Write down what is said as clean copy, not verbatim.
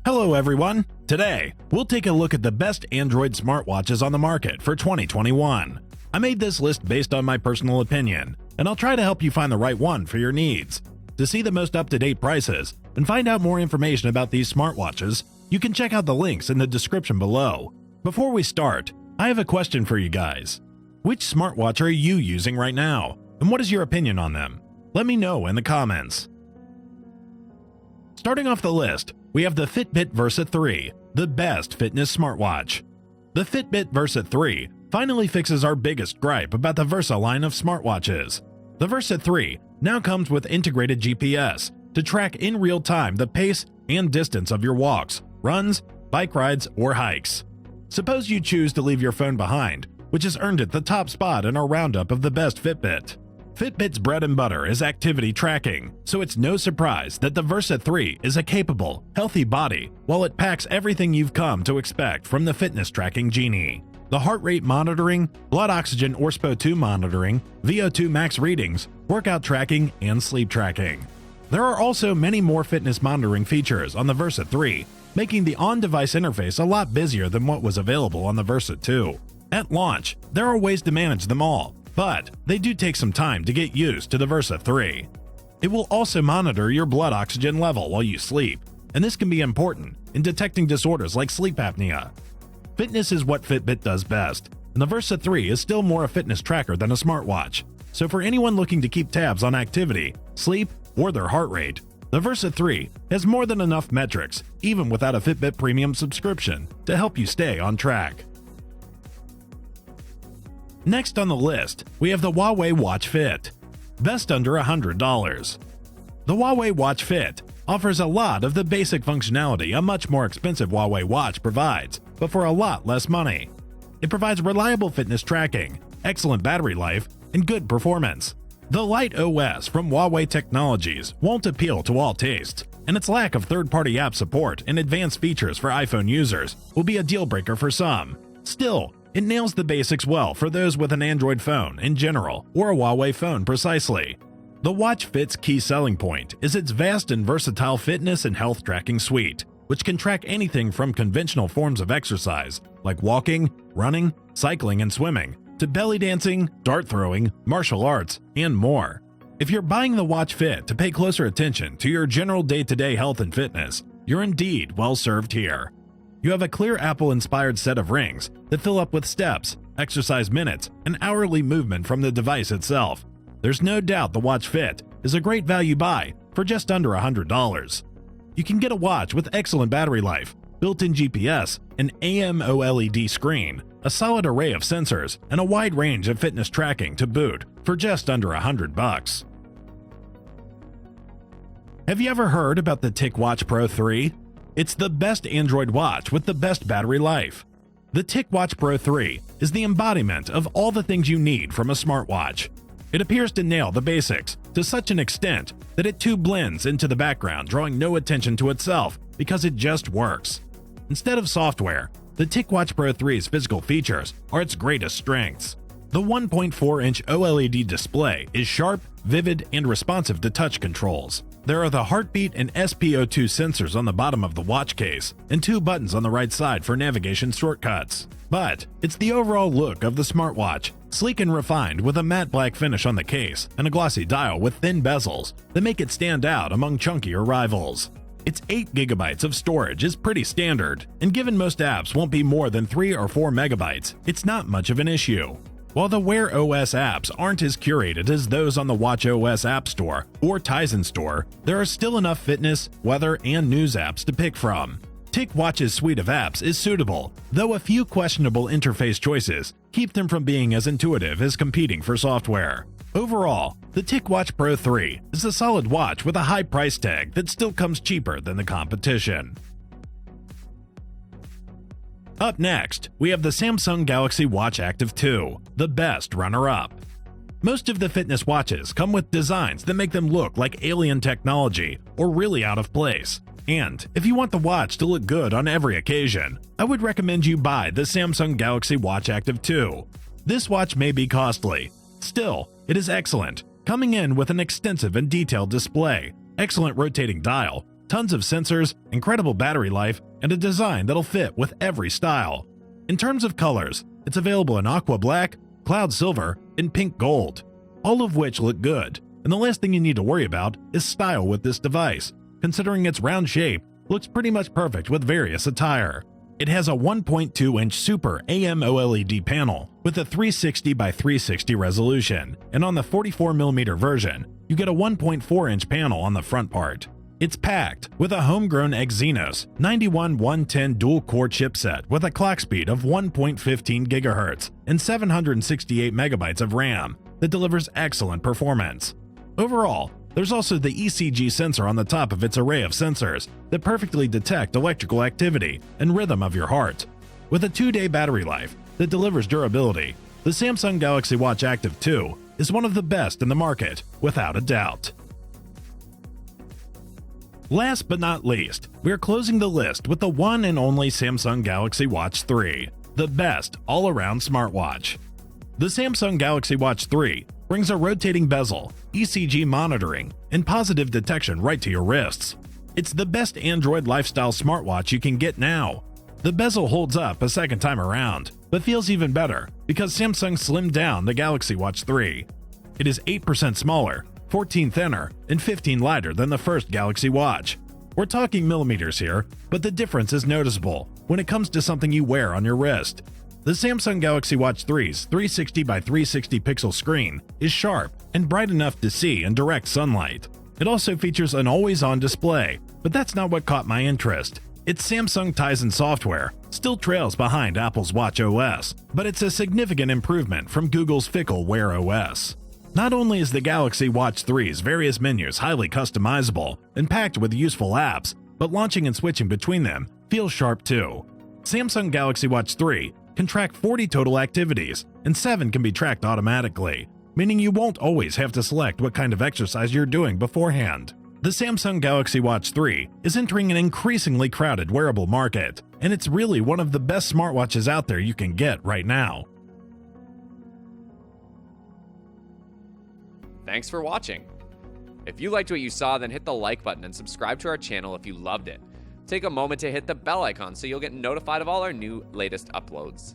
Hello everyone! Today, we'll take a look at the best Android smartwatches on the market for 2021. I made this list based on my personal opinion, and I'll try to help you find the right one for your needs. To see the most up-to-date prices and find out more information about these smartwatches, you can check out the links in the description below. Before we start, I have a question for you guys. Which smartwatch are you using right now, and what is your opinion on them? Let me know in the comments. Starting off the list, we have the Fitbit Versa 3, the best fitness smartwatch. The Fitbit Versa 3 finally fixes our biggest gripe about the Versa line of smartwatches. The Versa 3 now comes with integrated GPS to track in real time the pace and distance of your walks, runs, bike rides, or hikes. Suppose you choose to leave your phone behind, which has earned it the top spot in our roundup of the best Fitbit. Fitbit's bread and butter is activity tracking, so it's no surprise that the Versa 3 is a capable, healthy body while it packs everything you've come to expect from the fitness tracking genie. The heart rate monitoring, blood oxygen or SPO2 monitoring, VO2 max readings, workout tracking, and sleep tracking. There are also many more fitness monitoring features on the Versa 3, making the on-device interface a lot busier than what was available on the Versa 2. At launch, there are ways to manage them all, but they do take some time to get used to the Versa 3. It will also monitor your blood oxygen level while you sleep, and this can be important in detecting disorders like sleep apnea. Fitness is what Fitbit does best, and the Versa 3 is still more a fitness tracker than a smartwatch. So for anyone looking to keep tabs on activity, sleep, or their heart rate, the Versa 3 has more than enough metrics, even without a Fitbit Premium subscription, to help you stay on track. Next on the list, we have the Huawei Watch Fit, best under $100. The Huawei Watch Fit offers a lot of the basic functionality a much more expensive Huawei watch provides, but for a lot less money. It provides reliable fitness tracking, excellent battery life, and good performance. The Lite OS from Huawei Technologies won't appeal to all tastes, and its lack of third-party app support and advanced features for iPhone users will be a deal-breaker for some. Still, it nails the basics well for those with an Android phone in general or a Huawei phone precisely. The Watch Fit's key selling point is its vast and versatile fitness and health tracking suite, which can track anything from conventional forms of exercise like walking, running, cycling, and swimming, to belly dancing, dart throwing, martial arts, and more. If you're buying the Watch Fit to pay closer attention to your general day-to-day health and fitness, you're indeed well served here. You have a clear Apple-inspired set of rings that fill up with steps, exercise minutes, and hourly movement from the device itself. There's no doubt the Watch Fit is a great value buy for just under $100. You can get a watch with excellent battery life, built-in GPS, an AMOLED screen, a solid array of sensors, and a wide range of fitness tracking to boot for just under $100. Have you ever heard about the TicWatch Pro 3? It's the best Android watch with the best battery life. The TicWatch Pro 3 is the embodiment of all the things you need from a smartwatch. It appears to nail the basics to such an extent that it too blends into the background, drawing no attention to itself because it just works. Instead of software, the TicWatch Pro 3's physical features are its greatest strengths. The 1.4-inch OLED display is sharp, vivid, and responsive to touch controls. There are the heartbeat and SpO2 sensors on the bottom of the watch case, and 2 buttons on the right side for navigation shortcuts. But it's the overall look of the smartwatch, sleek and refined with a matte black finish on the case and a glossy dial with thin bezels that make it stand out among chunkier rivals. Its 8 GB of storage is pretty standard, and given most apps won't be more than 3 or 4 MB, it's not much of an issue. While the Wear OS apps aren't as curated as those on the watchOS App Store or Tizen Store, there are still enough fitness, weather, and news apps to pick from. TicWatch's suite of apps is suitable, though a few questionable interface choices keep them from being as intuitive as competing for software. Overall, the TicWatch Pro 3 is a solid watch with a high price tag that still comes cheaper than the competition. Up next, we have the Samsung Galaxy Watch Active 2, the best runner-up. Most of the fitness watches come with designs that make them look like alien technology or really out of place. And if you want the watch to look good on every occasion, I would recommend you buy the Samsung Galaxy Watch Active 2. This watch may be costly. Still, it is excellent, coming in with an extensive and detailed display, excellent rotating dial, Tons of sensors, incredible battery life, and a design that'll fit with every style. In terms of colors, it's available in aqua black, cloud silver, and pink gold, all of which look good. And the last thing you need to worry about is style with this device, considering its round shape looks pretty much perfect with various attire. It has a 1.2-inch Super AMOLED panel with a 360 by 360 resolution, and on the 44mm version, you get a 1.4-inch panel on the front part. It's packed with a homegrown Exynos 91110 dual-core chipset with a clock speed of 1.15 GHz and 768 MB of RAM that delivers excellent performance. Overall, there's also the ECG sensor on the top of its array of sensors that perfectly detect electrical activity and rhythm of your heart. With a 2-day battery life that delivers durability, the Samsung Galaxy Watch Active 2 is one of the best in the market, without a doubt. Last but not least, we're closing the list with the one and only Samsung Galaxy Watch 3, the best all-around smartwatch. The Samsung Galaxy Watch 3 brings a rotating bezel, ECG monitoring, and positive detection right to your wrists. It's the best Android lifestyle smartwatch you can get now. The bezel holds up a second time around, but feels even better because Samsung slimmed down the Galaxy Watch 3. It is 8% smaller, 14 thinner, and 15 lighter than the first Galaxy Watch. We're talking millimeters here, but the difference is noticeable when it comes to something you wear on your wrist. The Samsung Galaxy Watch 3's 360 by 360 pixel screen is sharp and bright enough to see in direct sunlight. It also features an always-on display, but that's not what caught my interest. Its Samsung Tizen software still trails behind Apple's Watch OS, but it's a significant improvement from Google's fickle Wear OS. Not only is the Galaxy Watch 3's various menus highly customizable and packed with useful apps, but launching and switching between them feels sharp too. Samsung Galaxy Watch 3 can track 40 total activities, and 7 can be tracked automatically, meaning you won't always have to select what kind of exercise you're doing beforehand. The Samsung Galaxy Watch 3 is entering an increasingly crowded wearable market, and it's really one of the best smartwatches out there you can get right now. Thanks for watching. If you liked what you saw, then hit the like button and subscribe to our channel if you loved it. Take a moment to hit the bell icon so you'll get notified of all our latest uploads.